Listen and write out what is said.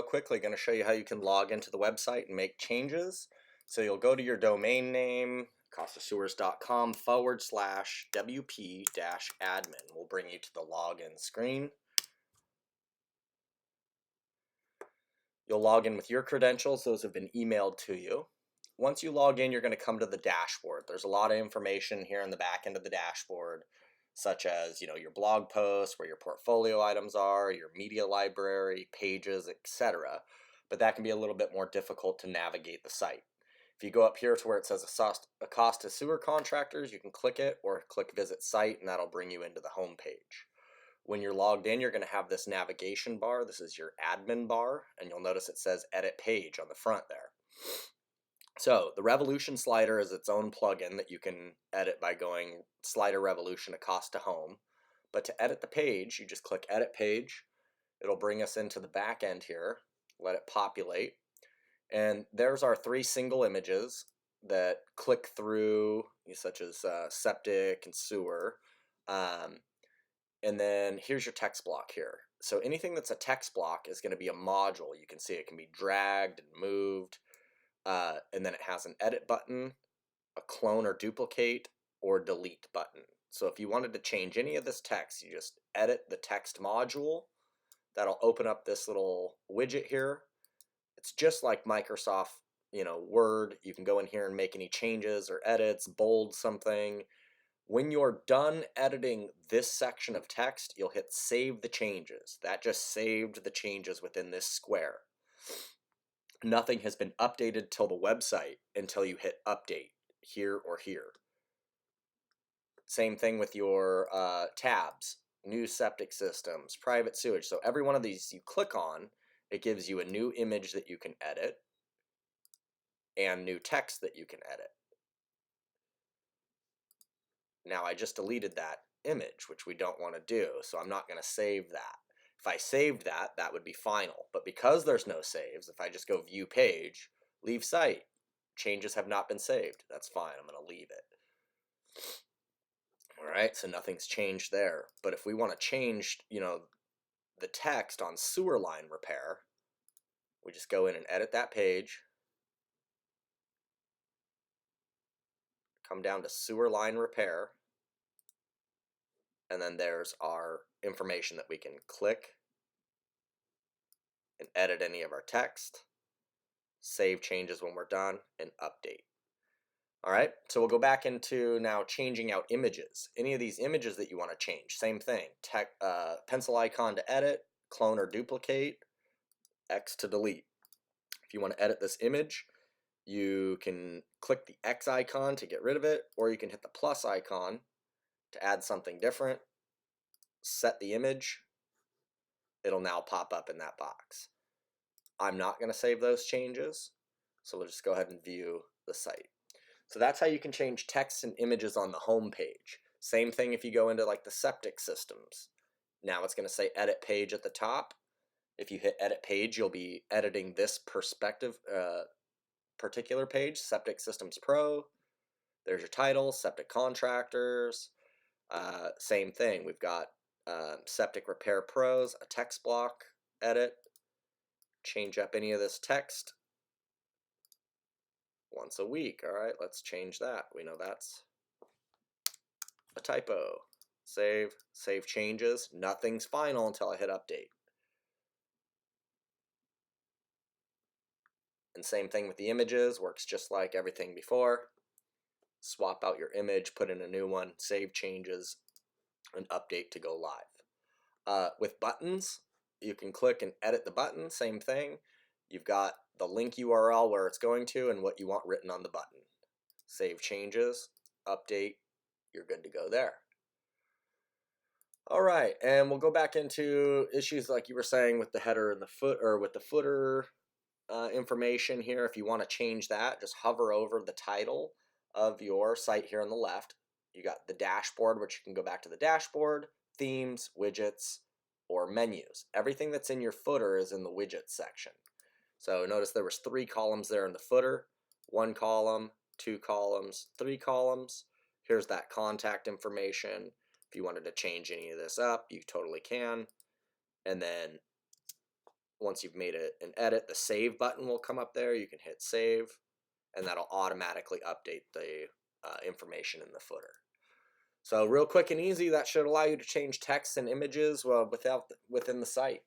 quickly going to show you how you can log into the website and make changes. So you'll go to your domain name, acostasewers.com/wp-admin. We'll bring you to the login screen. You'll log in with your credentials. Those have been emailed to you. Once you log in, you're going to come to the dashboard. There's a lot of information here in the back end of the dashboard, such as, your blog posts, where your portfolio items are, your media library, pages, etc. But that can be a little bit more difficult to navigate the site. If you go up here to where it says Acosta Sewer Contractors, you can click it or click Visit Site, and that'll bring you into the home page. When you're logged in, you're going to have this navigation bar. This is your admin bar, and you'll notice it says Edit Page on the front there. So the Revolution slider is its own plugin that you can edit by going Slider Revolution Acosta Home. But to edit the page, you just click Edit Page. It'll bring us into the back end here. Let it populate. And there's our 3 single images that click through, such as septic and sewer. And then here's your text block here. So anything that's a text block is going to be a module. You can see it can be dragged and moved. And then it has an edit button, a clone or duplicate, or delete button. So if you wanted to change any of this text, you just edit the text module. That'll open up this little widget here. It's just like Microsoft, Word. You can go in here and make any changes or edits, bold something. When you're done editing this section of text, you'll hit Save the Changes. That just saved the changes within this square. Nothing has been updated till the website until you hit Update here or here. Same thing with your tabs, New Septic Systems, Private Sewage. So every one of these you click on, it gives you a new image that you can edit and new text that you can edit. Now I just deleted that image, which we don't want to do, so I'm not going to save that. If I saved that, that would be final. But because there's no saves, if I just go View Page, Leave Site, changes have not been saved. That's fine. I'm going to leave it. All right, so nothing's changed there. But if we want to change, the text on sewer line repair, we just go in and edit that page. Come down to sewer line repair. And then there's our information that we can click and edit any of our text, save changes when we're done, and update. All right, so we'll go back into now changing out images. Any of these images that you want to change, same thing. Pencil icon to edit, clone or duplicate, X to delete. If you want to edit this image, you can click the X icon to get rid of it, or you can hit the plus icon to add something different. Set the image. It'll now pop up in that box. I'm not going to save those changes, so we'll just go ahead and view the site. So that's how you can change text and images on the home page. Same thing if you go into like the septic systems. Now it's going to say edit page at the top. If you hit edit page, you'll be editing this particular page, Septic Systems Pro. There's your title, Septic Contractors. Same thing. We've got Septic Repair Pros, a text block edit. Change up any of this text once a week. All right, let's change that. We know that's a typo. Save changes. Nothing's final until I hit update. And same thing with the images, works just like everything before. Swap out your image, put in a new one, save changes, and update to go live. With buttons, you can click and edit the button, same thing. You've got the link URL where it's going to and what you want written on the button. Save changes, update, you're good to go there. All right, and we'll go back into issues like you were saying with the header and the footer information here. If you want to change that, just hover over the title of your site here on the left. You got the dashboard, which you can go back to the dashboard, themes, widgets, or menus. Everything that's in your footer is in the widgets section. So notice there was 3 columns there in the footer, 1 column, 2 columns, 3 columns. Here's that contact information. If you wanted to change any of this up, you totally can. And then once you've made an edit, the save button will come up there. You can hit save, and that'll automatically update the information in the footer. So real quick and easy, that should allow you to change text and images within the site.